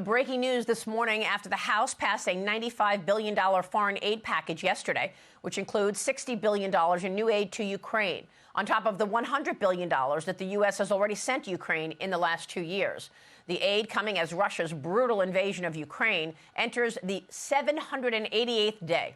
Breaking news this morning after the House passed a $95 billion foreign aid package yesterday, which includes $60 billion in new aid to Ukraine, on top of the $100 billion that the U.S. has already sent to Ukraine in the last 2 years. The aid coming as Russia's brutal invasion of Ukraine enters the 788th day.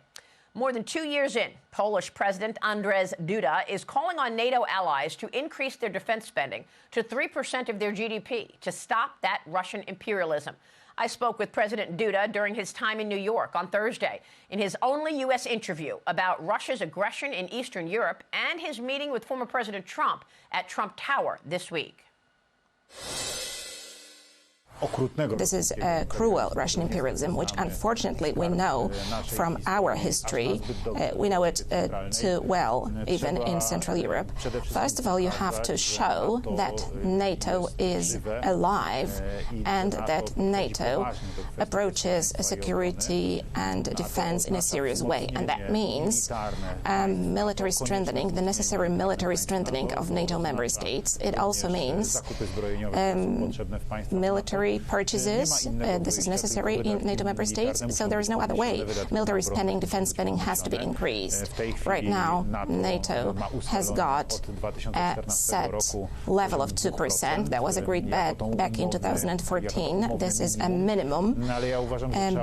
More than 2 years in, Polish President Andrzej Duda is calling on NATO allies to increase their defense spending to 3% of their GDP to stop that Russian imperialism. I spoke with President Duda during his time in New York on Thursday in his only U.S. interview about Russia's aggression in Eastern Europe and his meeting with former President Trump at Trump Tower this week. This is cruel Russian imperialism, which unfortunately we know from our history. We know it too well, even in Central Europe. First of all, you have to show that NATO is alive and that NATO approaches security and defense in a serious way. And that means military strengthening, the necessary military strengthening of NATO member states. It also means military purchases. This is necessary in NATO member states, so there is no other way. Military spending, defense spending has to be increased. Right now, NATO has got a set level of 2%. That was agreed back in 2014. This is a minimum,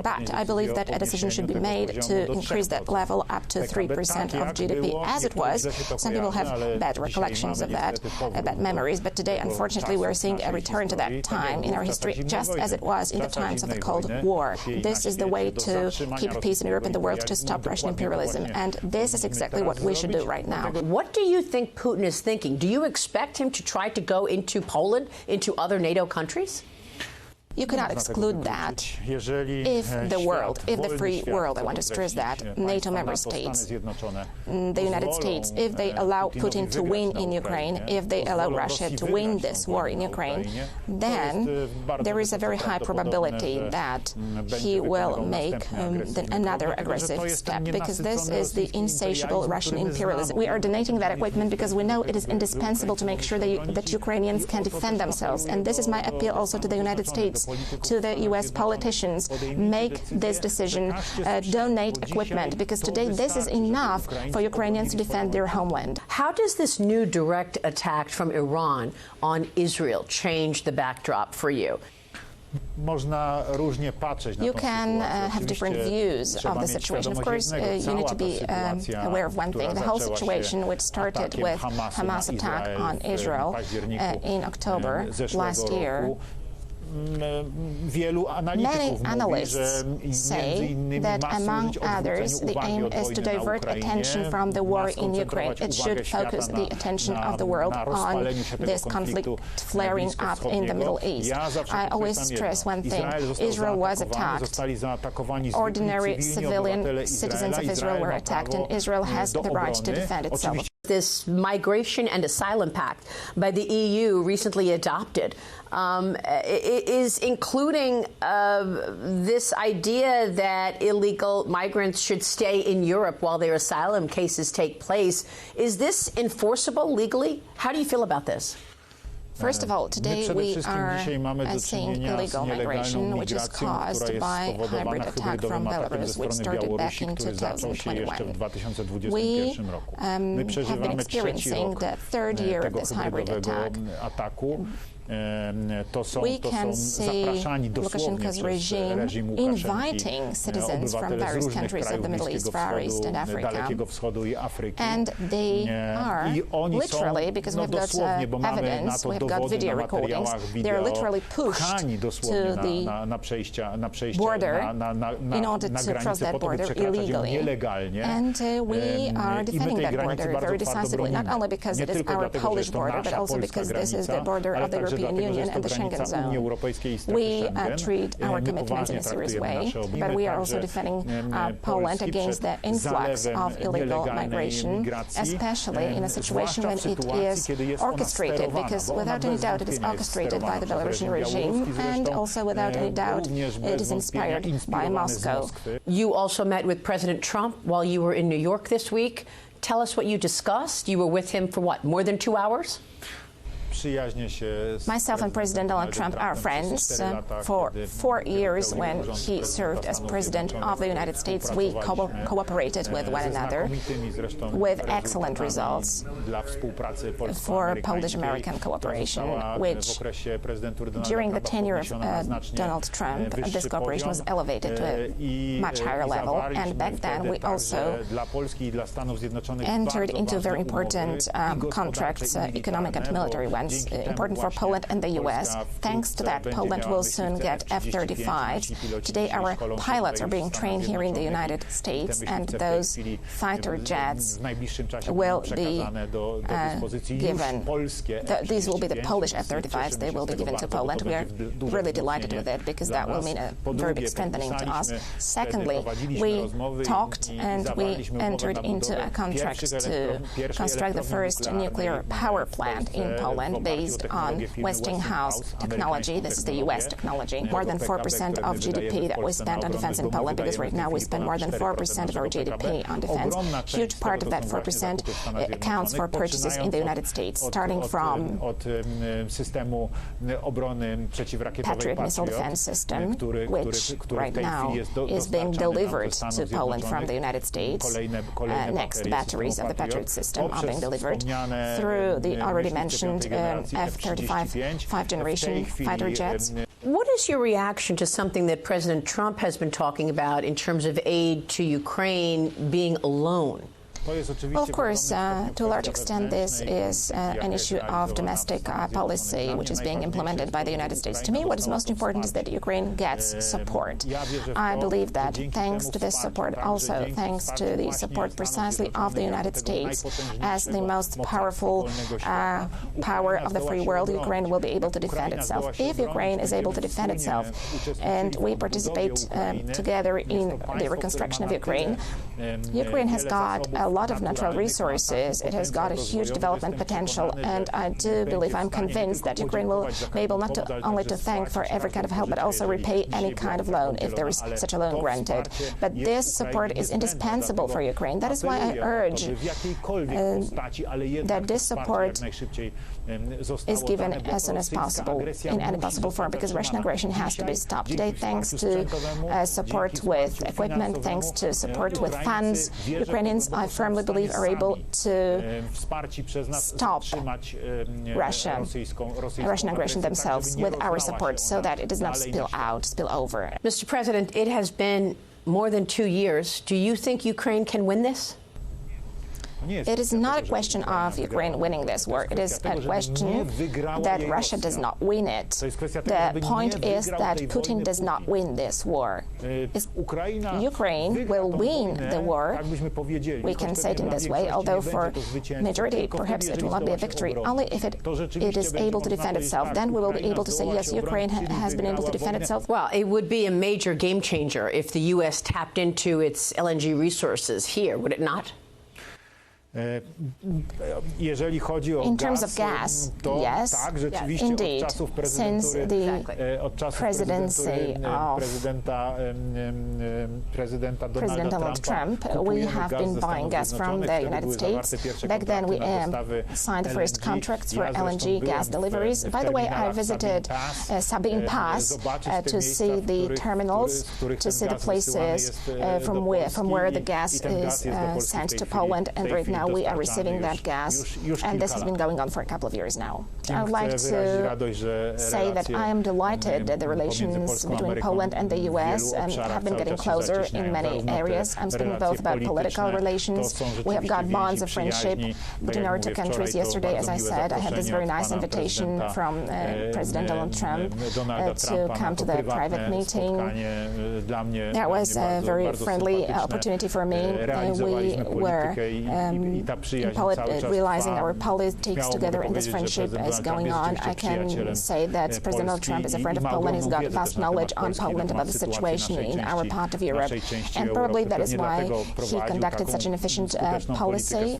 but I believe that a decision should be made to increase that level up to 3% of GDP, as it was. Some people have bad recollections of that, bad memories, but today, unfortunately, we're seeing a return to that time in our history, just as it was in the times of the Cold War. This is the way to keep peace in Europe and the world, to stop Russian imperialism, and this is exactly what we should do right now. What do you think Putin is thinking? Do you expect him to try to go into Poland, into other NATO countries? You cannot exclude that. If the world, if the free world, I want to stress that, NATO member states, the United States, if they allow Putin to win in Ukraine, if they allow Russia to win this war in Ukraine, then there is a very high probability that he will make another aggressive step, because this is the insatiable Russian imperialism. We are donating that equipment because we know it is indispensable to make sure that Ukrainians can defend themselves. And this is my appeal also to the United States, to the U.S. politicians. Make this decision, donate equipment, because today this is enough for Ukrainians to defend their homeland. How does this new direct attack from Iran on Israel change the backdrop for you? You can have different views of the situation. Of course, you need to be aware of one thing. The whole situation, which started with Hamas attack on Israel in October last year, many analysts say that, among others, the aim is to divert attention from the war in Ukraine. It should focus the attention of the world on this conflict flaring up in the Middle East. I always stress one thing. Israel was attacked. Ordinary civilian citizens of Israel were attacked, and Israel has the right to defend itself. This migration and asylum pact by the EU recently adopted is including this idea that illegal migrants should stay in Europe while their asylum cases take place. Is this enforceable legally? How do you feel about this? First of all, today we are seeing illegal migration, which is caused by a hybrid attack from Belarus, which started back in 2021. We have been experiencing the third year of this hybrid attack. We can see Lukashenko's regime inviting citizens from various countries of the Middle East, Far East and Africa, and they are literally, because we've got evidence, we've got video recordings, they're literally pushed to the border in order to cross that border illegally, and we are defending that border very decisively, not only because it is our Polish border, but also because this is the border of the European Union and the Schengen zone. We treat our commitments in a serious way, but we are also defending Poland against the influx of illegal migration, especially in a situation when it is orchestrated, because without any doubt it is orchestrated by the Belarusian regime, and also without any doubt it is inspired by Moscow. You also met with President Trump while you were in New York this week. Tell us what you discussed. You were with him for what, more than 2 hours? Myself and President Donald Trump are friends. For 4 years when he served as President of the United States, we cooperated with one another with excellent results for Polish-American cooperation, which during the tenure of Donald Trump, this cooperation was elevated to a much higher level. And back then we also entered into very important contracts, economic and military ones, important for Poland and the U.S. Thanks to that, Poland will soon get F-35s. Today, our pilots are being trained here in the United States, and those fighter jets will be given. These will be the Polish F-35s. They will be given to Poland. We are really delighted with it because that will mean a very big strengthening to us. Secondly, we talked and we entered into a contract to construct the first nuclear power plant in Poland based on Westinghouse technology. This is the U.S. technology. More than 4% of GDP that we spend on defense in Poland, because right now we spend more than 4% of our GDP on defense. Huge part of that 4% accounts for purchases in the United States, starting from Patriot missile defense system, which right now is being delivered to Poland from the United States. Next, batteries of the Patriot system are being delivered through the already mentioned F-35 5th-generation fighter jets. What is your reaction to something that President Trump has been talking about in terms of aid to Ukraine being a loan? Well, of course, to a large extent, this is an issue of domestic policy, which is being implemented by the United States. To me, what is most important is that Ukraine gets support. I believe that thanks to this support, also thanks to the support precisely of the United States as the most powerful power of the free world, Ukraine will be able to defend itself. If Ukraine is able to defend itself and we participate together in the reconstruction of Ukraine, Ukraine has got a lot of natural resources. It has got a huge development potential, and I do believe, I'm convinced that Ukraine will be able not only to thank for every kind of help, but also repay any kind of loan if there is such a loan granted. But this support is indispensable for Ukraine. That is why I urge that this support is given as soon as possible, in any possible form, because Russian aggression has to be stopped. Today, thanks to support with equipment, thanks to support with funds, Ukrainians, I firmly believe, are able to stop Russian aggression themselves with our support so that it does not spill over. Mr. President, it has been more than 2 years. Do you think Ukraine can win this? It is not a question of Ukraine winning this war. It is a question that Russia does not win it. The point is that Putin does not win this war. Ukraine will win the war. We can say it in this way, although for majority, perhaps it will not be a victory. Only if it is able to defend itself, then we will be able to say, yes, Ukraine has been able to defend itself. Well, it would be a major game changer if the U.S. tapped into its LNG resources here, would it not? In terms of gas, yes, indeed. Since the presidency of President Donald Trump, we have been buying gas from the United States. Back then, we signed the first contracts for LNG gas deliveries. By the way, I visited Sabine Pass to see the terminals, to see the places from where the gas is sent to Poland, and right now we are receiving that gas, and this has been going on for a couple of years now. I would like to say that I am delighted that the relations between Poland and the U.S. have been getting closer in many areas. I'm speaking both about political relations. We have got bonds of friendship between our two countries. Yesterday, as I said, I had this very nice invitation from President Donald Trump to come to the private meeting. That was a very friendly opportunity for me. We were realizing our politics together, and this friendship is going on. I can say that President Donald Trump is a friend of Poland. He's got vast knowledge on Poland about the situation in our part of Europe, and probably that is why he conducted such an efficient policy.